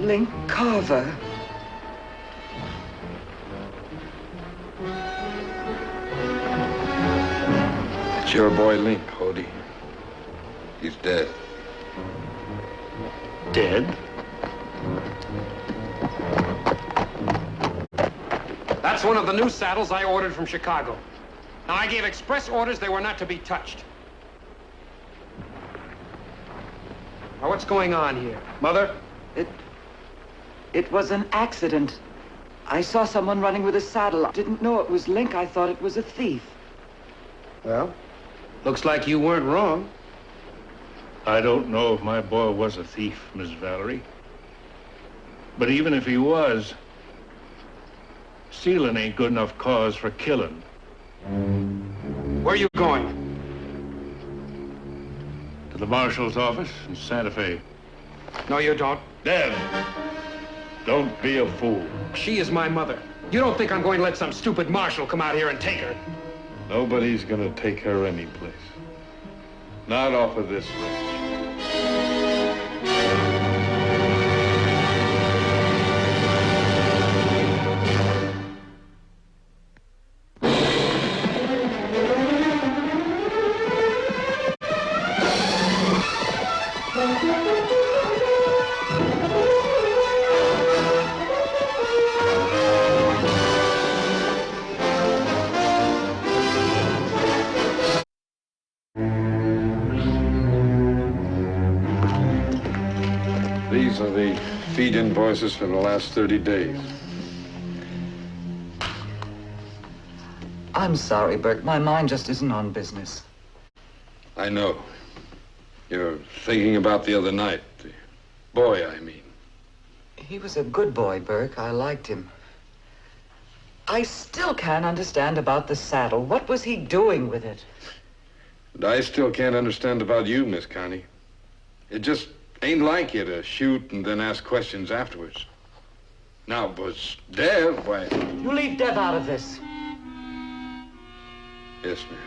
Link Carver. It's your boy Link, Hody. He's dead. Dead? That's one of the new saddles I ordered from Chicago. Now, I gave express orders they were not to be touched. Now, what's going on here? Mother? It was an accident. I saw someone running with a saddle. I didn't know it was Link. I thought it was a thief. Well, looks like you weren't wrong. I don't know if my boy was a thief, Miss Valerie. But even if he was, stealing ain't good enough cause for killing. Where are you going? To the marshal's office in Santa Fe. No, you don't. Deb, don't be a fool. She is my mother. You don't think I'm going to let some stupid marshal come out here and take her? Nobody's gonna take her anyplace. Not off of this ranch. These are the feed invoices for the last 30 days. I'm sorry, Bert. My mind just isn't on business. I know. You're thinking about the other night. The boy, I mean. He was a good boy, Burke. I liked him. I still can't understand about the saddle. What was he doing with it? And I still can't understand about you, Miss Connie. It just ain't like you to shoot and then ask questions afterwards. Now, was Dev, why... You leave Dev out of this. Yes, ma'am.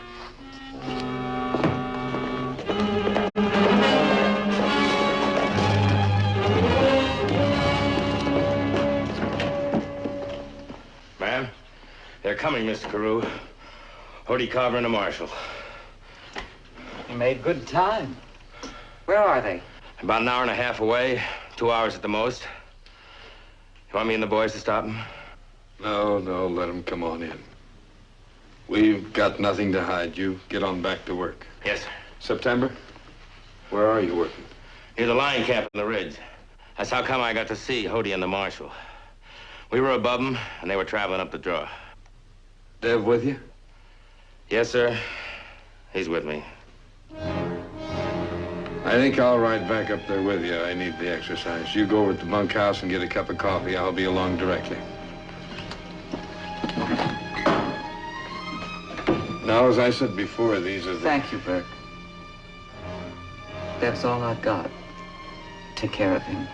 Ma'am, they're coming, Mr. Carew. Hody Carver and the Marshal. You made good time. Where are they? About an hour and a half away, 2 hours at the most. You want me and the boys to stop them? No, let them come on in. We've got nothing to hide. You get on back to work. Yes, sir. September, where are you working? Near the line camp in the ridge. That's how come I got to see Hody and the Marshal. We were above them, and they were traveling up the draw. Dev with you? Yes, sir. He's with me. I think I'll ride back up there with you. I need the exercise. You go over to the bunkhouse and get a cup of coffee. I'll be along directly. Now, as I said before, these are the... Thank you, Burke. That's all I've got. Take care of him.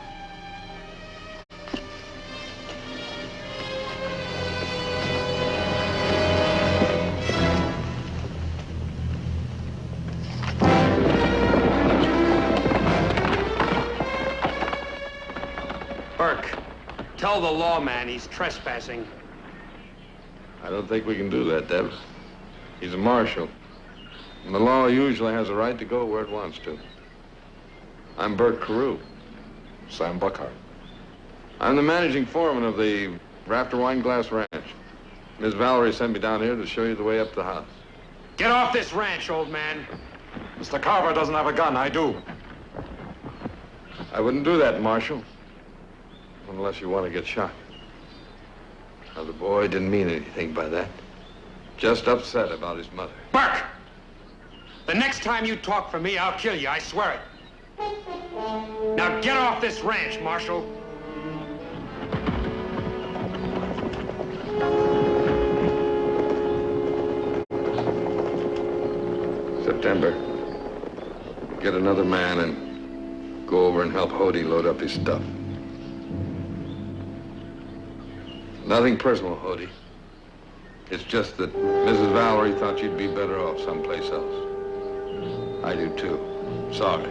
Burke, tell the lawman he's trespassing. I don't think we can do that, Debs. He's a marshal. And the law usually has a right to go where it wants to. I'm Bert Carew. Sam Buckhart. I'm the managing foreman of the Rafter Wineglass Ranch. Miss Valerie sent me down here to show you the way up the house. Get off this ranch, old man. Mr. Carver doesn't have a gun. I do. I wouldn't do that, Marshal. Unless you want to get shot. Now, the boy didn't mean anything by that. Just upset about his mother. Burke! The next time you talk for me, I'll kill you, I swear it. Now get off this ranch, Marshal. September. Get another man and go over and help Hody load up his stuff. Nothing personal, Hody. It's just that Mrs. Valerie thought you'd be better off someplace else. I do, too. Sorry.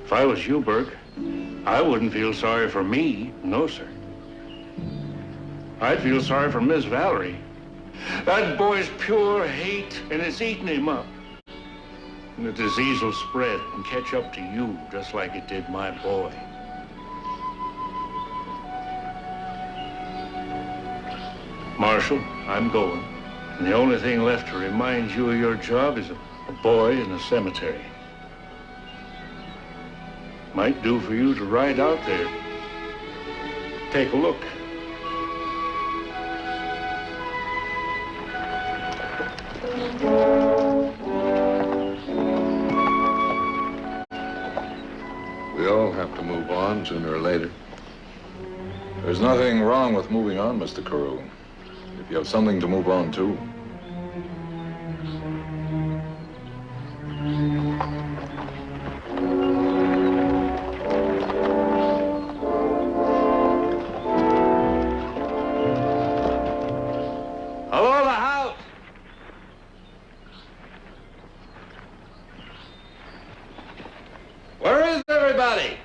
If I was you, Burke, I wouldn't feel sorry for me, no, sir. I'd feel sorry for Miss Valerie. That boy's pure hate, and it's eating him up. And the disease will spread and catch up to you, just like it did my boy. Marshal, I'm going. And the only thing left to remind you of your job is a boy in a cemetery. Might do for you to ride out there. Take a look. We all have to move on sooner or later. There's nothing wrong with moving on, Mr. Carew. If you have something to move on to. Hello, the house. Where is everybody?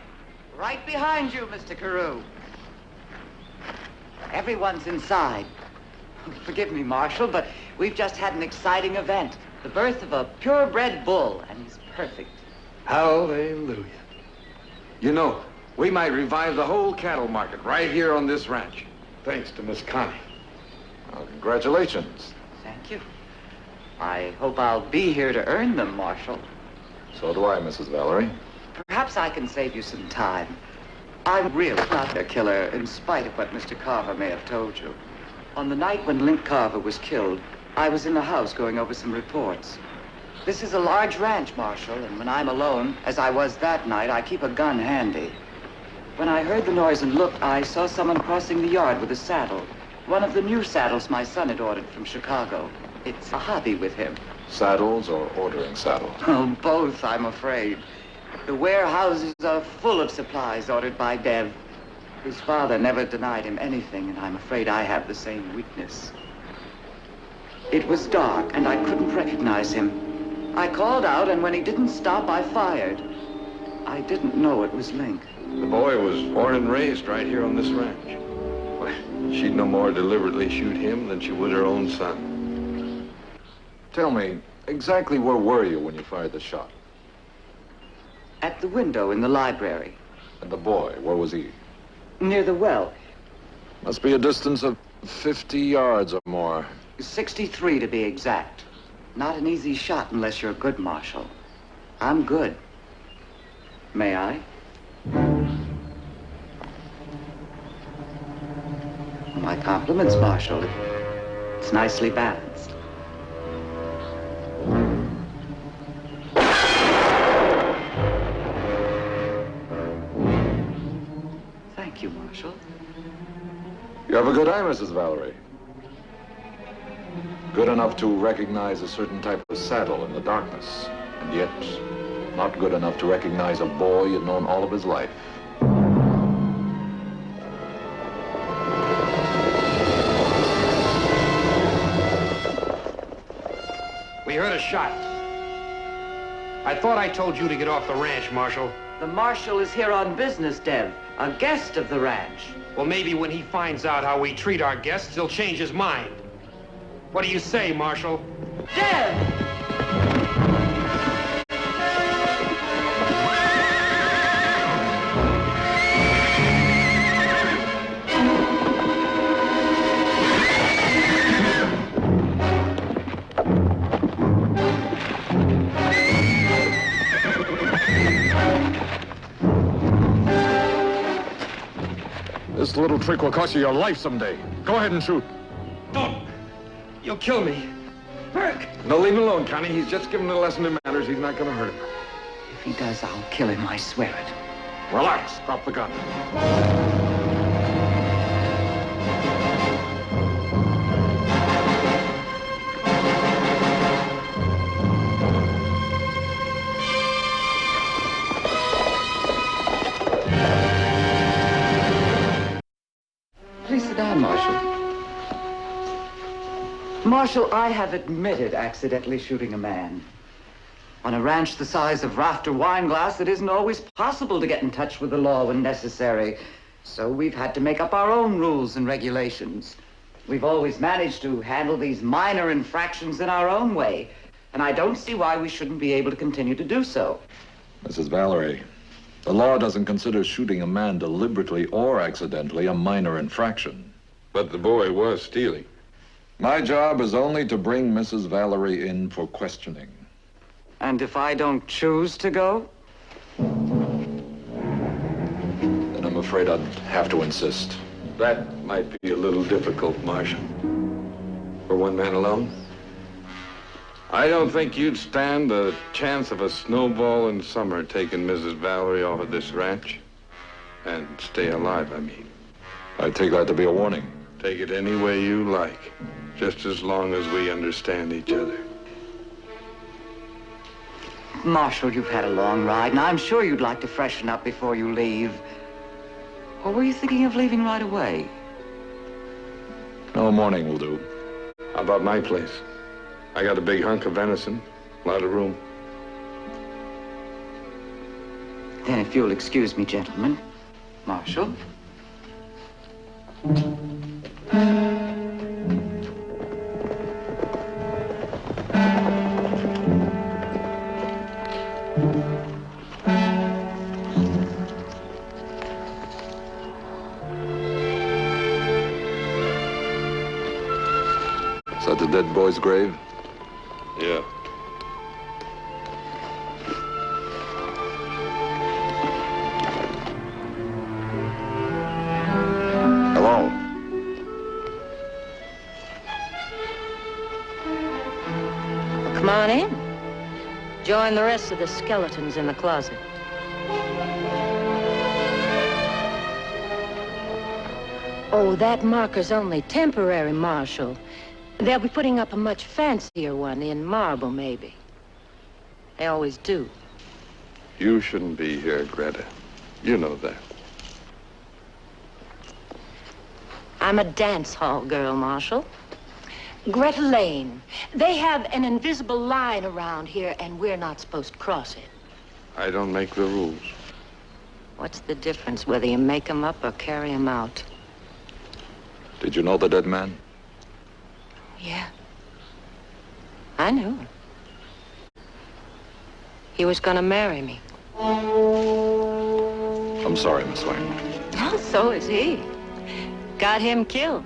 Right behind you, Mr. Carew. Everyone's inside. Forgive me, Marshal, but we've just had an exciting event. The birth of a purebred bull, and he's perfect. Hallelujah. You know, we might revive the whole cattle market right here on this ranch. Thanks to Miss Connie. Well, congratulations. Thank you. I hope I'll be here to earn them, Marshal. So do I, Mrs. Valerie. Perhaps I can save you some time. I'm really not a killer, in spite of what Mr. Carver may have told you. On the night when Link Carver was killed, I was in the house going over some reports. This is a large ranch, Marshal, and when I'm alone, as I was that night, I keep a gun handy. When I heard the noise and looked, I saw someone crossing the yard with a saddle. One of the new saddles my son had ordered from Chicago. It's a hobby with him. Saddles or ordering saddles? Oh, both, I'm afraid. The warehouses are full of supplies ordered by Dev. His father never denied him anything, and I'm afraid I have the same weakness. It was dark, and I couldn't recognize him. I called out, and when he didn't stop, I fired. I didn't know it was Link. The boy was born and raised right here on this ranch. Well, she'd no more deliberately shoot him than she would her own son. Tell me, exactly where were you when you fired the shot? At the window in the library. And the boy, where was he? Near the well. Must be a distance of 50 yards or more. 63 to be exact. Not an easy shot unless you're good, Marshal. I'm good. May I? My compliments, Marshal. It's nicely balanced. Thank you, Marshal. You have a good eye, Mrs. Valerie. Good enough to recognize a certain type of saddle in the darkness, and yet not good enough to recognize a boy you'd known all of his life. We heard a shot. I thought I told you to get off the ranch, Marshal. The Marshal is here on business, Dev. A guest of the ranch. Well, maybe when he finds out how we treat our guests, he'll change his mind. What do you say, Marshal? Dev! This little trick will cost you your life someday. Go ahead and shoot. Don't! You'll kill me. Burke! No, leave him alone, Connie. He's just giving a lesson in manners. He's not going to hurt him. If he does, I'll kill him, I swear it. Relax. Drop the gun. Please sit down, Marshal. Marshal, I have admitted accidentally shooting a man. On a ranch the size of Rafter Wineglass, it isn't always possible to get in touch with the law when necessary. So we've had to make up our own rules and regulations. We've always managed to handle these minor infractions in our own way, and I don't see why we shouldn't be able to continue to do so. Mrs. Valerie, the law doesn't consider shooting a man deliberately or accidentally a minor infraction. But the boy was stealing. My job is only to bring Mrs. Valerie in for questioning. And if I don't choose to go? Then I'm afraid I'd have to insist. That might be a little difficult, Marshal. For one man alone. I don't think you'd stand a chance of a snowball in summer taking Mrs. Valerie off of this ranch. And stay alive, I mean. I take that to be a warning. Take it any way you like, just as long as we understand each other. Marshal, you've had a long ride, and I'm sure you'd like to freshen up before you leave. Or were you thinking of leaving right away? No, morning will do. How about my place? I got a big hunk of venison, a lot of room. Then if you'll excuse me, gentlemen. Marshal? Is that the dead boy's grave? Yeah. Hello. Come on in. Join the rest of the skeletons in the closet. Oh, that marker's only temporary, Marshal. They'll be putting up a much fancier one in marble, maybe. They always do. You shouldn't be here, Greta. You know that. I'm a dance hall girl, Marshal. Greta Lane. They have an invisible line around here, and we're not supposed to cross it. I don't make the rules. What's the difference whether you make 'em up or carry 'em out? Did you know the dead man? Yeah. I knew him. He was gonna marry me. I'm sorry, Miss Lane. Oh, so is he. Got him killed.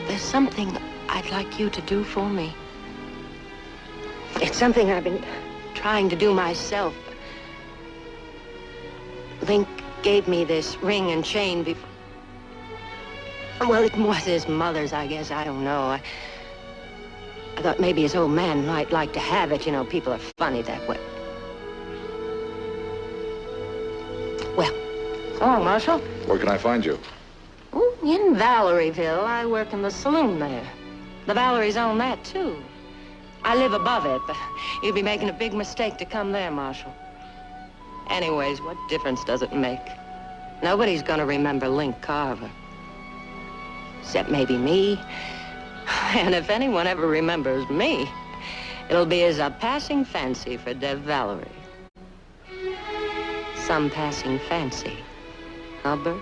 There's something I'd like you to do for me. It's something I've been trying to do myself. Link gave me this ring and chain before. Well, it was his mother's, I guess. I don't know. I thought maybe his old man might like to have it. You know, people are funny that way. Well, so, Marshal. Where can I find you? Oh, in Valerieville. I work in the saloon there. The Valeries own that, too. I live above it, but you'd be making a big mistake to come there, Marshal. Anyways, what difference does it make? Nobody's gonna remember Link Carver. Except maybe me. And if anyone ever remembers me, it'll be as a passing fancy for Dev Valerie. Some passing fancy. Huh, Burke?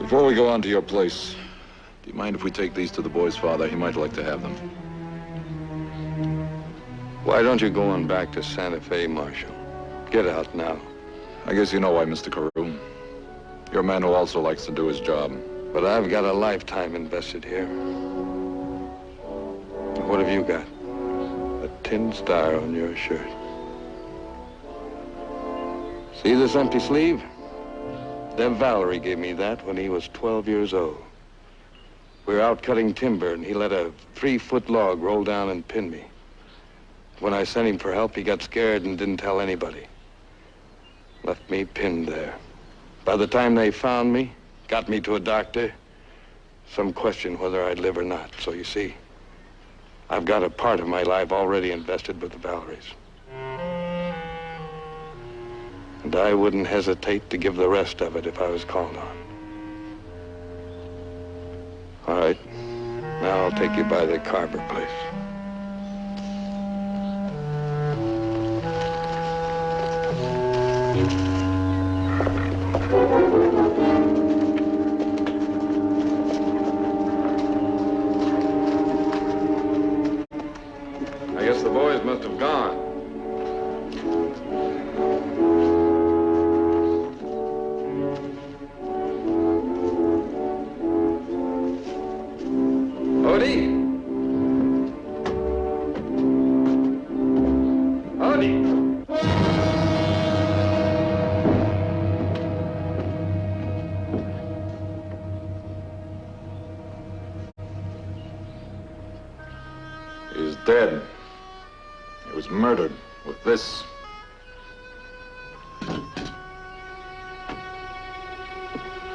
Before we go on to your place, do you mind if we take these to the boy's father? He might like to have them. Why don't you go on back to Santa Fe, Marshal? Get out now. I guess you know why, Mr. Carew. You're a man who also likes to do his job. But I've got a lifetime invested here. What have you got? A tin star on your shirt. See this empty sleeve? Dev Valerie gave me that when he was 12 years old. We were out cutting timber, and he let a 3-foot log roll down and pin me. When I sent him for help, he got scared and didn't tell anybody. Left me pinned there. By the time they found me, got me to a doctor, some questioned whether I'd live or not. So you see, I've got a part of my life already invested with the Valeries. And I wouldn't hesitate to give the rest of it if I was called on. All right. Now I'll take you by the Carver place. I guess the boys must have gone. Odie! Odie! He's dead. He was murdered with this.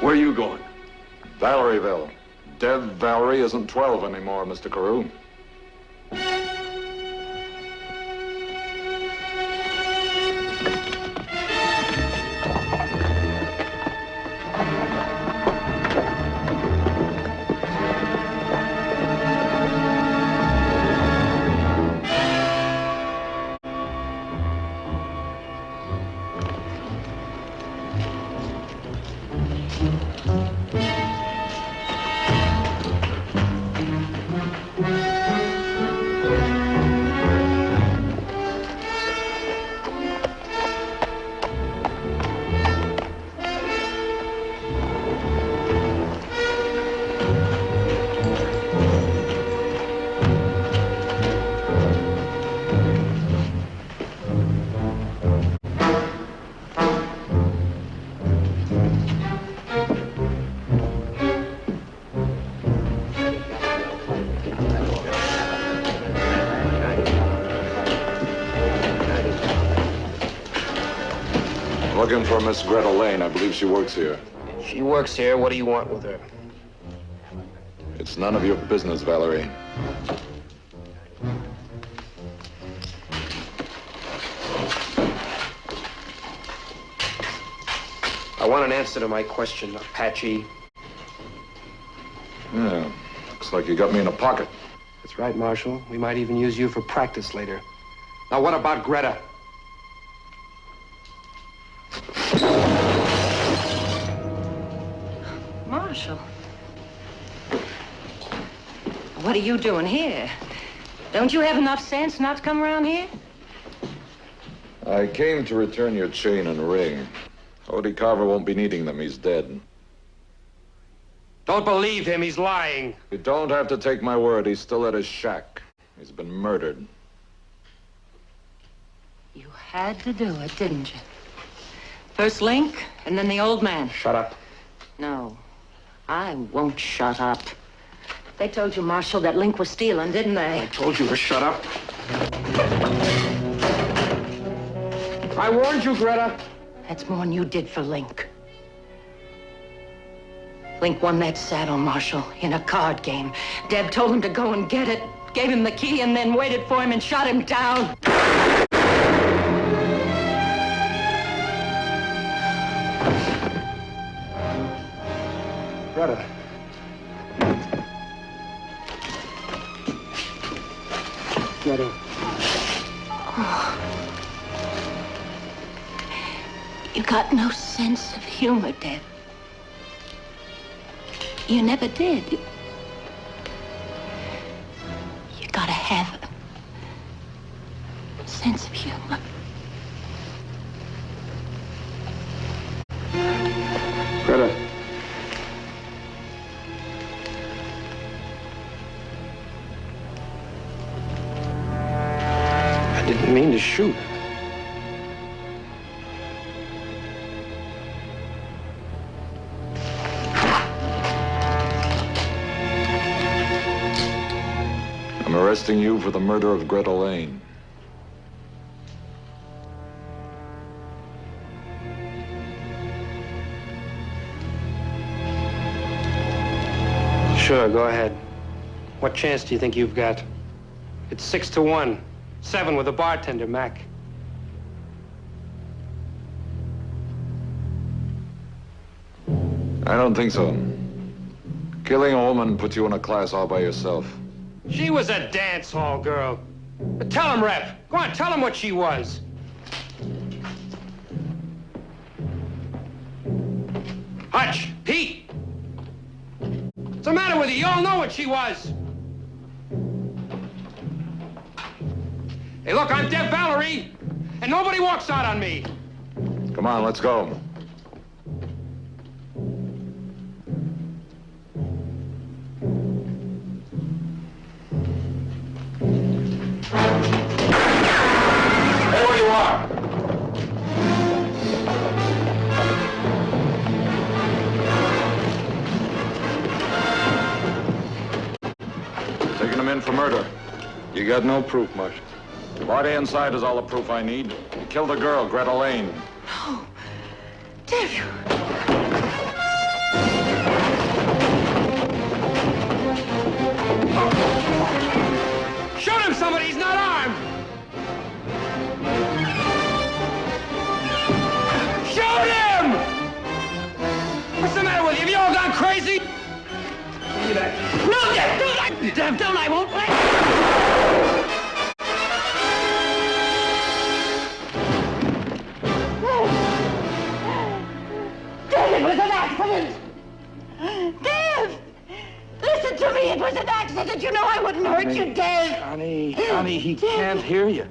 Where are you going? Valerieville. Dev Valerie isn't 12 anymore, Mr. Carew. Looking for Miss Greta Lane. I believe she works here. She works here. What do you want with her? It's none of your business, Valerie. I want an answer to my question, Apache. Yeah, looks like you got me in a pocket. That's right, Marshal. We might even use you for practice later. Now, what about Greta? Marshal. What are you doing here? Don't you have enough sense not to come around here? I came to return your chain and ring. Odie Carver won't be needing them. He's dead. Don't believe him. He's lying. You don't have to take my word. He's still at his shack. He's been murdered. You had to do it, didn't you? First Link, and then the old man. Shut up. No, I won't shut up. They told you, Marshal, that Link was stealing, didn't they? I told you to shut up. I warned you, Greta. That's more than you did for Link. Link won that saddle, Marshal, in a card game. Deb told him to go and get it, gave him the key, and then waited for him and shot him down. Greta. Greta. Oh. You got no sense of humor, Deb. You never did. You gotta have a sense of humor. Greta. I didn't mean to shoot. I'm arresting you for the murder of Greta Lane. Sure, go ahead. What chance do you think you've got? It's 6-1. 7 with a bartender, Mac. I don't think so. Killing a woman puts you in a class all by yourself. She was a dance hall girl. But tell him, Rep. Go on, tell him what she was. Hutch, Pete. What's the matter with you? You all know what she was. Hey, look, I'm Deb Valerie, and nobody walks out on me. Come on, let's go. Hey, where you are? Taking him in for murder. You got no proof, Marshal. The body inside is all the proof I need. You killed a girl, Greta Lane. No. Dare you? Shoot him, somebody! He's not armed! Shoot him! What's the matter with you? Have you all gone crazy? Give me that. No, Deb, don't! I won't let you! It was an accident! Dave! Listen to me, it was an accident! You know I wouldn't hurt you, Dave! Honey, he can't hear you.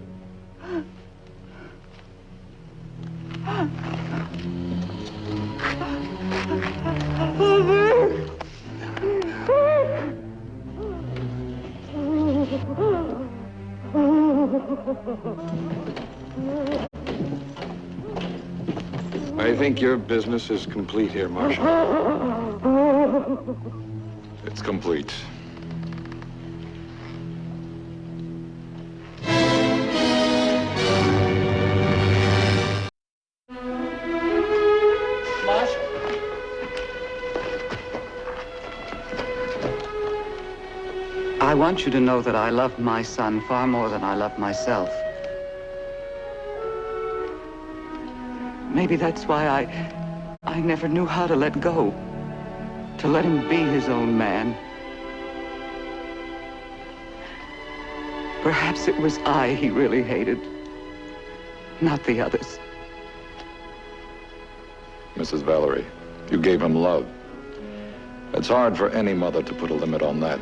I think your business is complete here, Marshal. It's complete. Marshal? I want you to know that I love my son far more than I love myself. Maybe that's why I never knew how to let go. To let him be his own man. Perhaps it was I he really hated, not the others. Mrs. Valerie, you gave him love. It's hard for any mother to put a limit on that.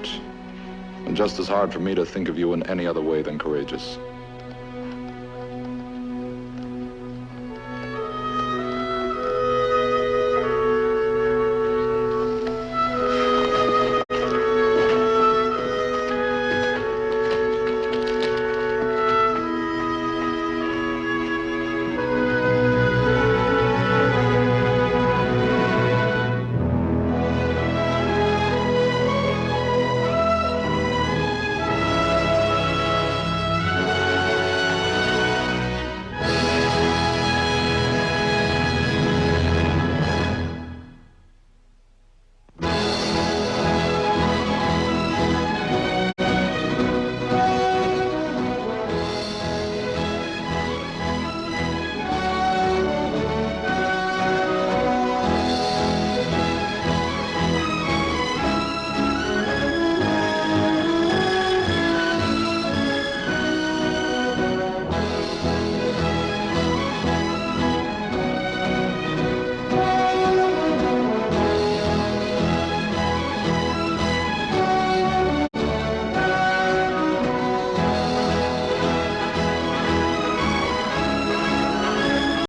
And just as hard for me to think of you in any other way than courageous.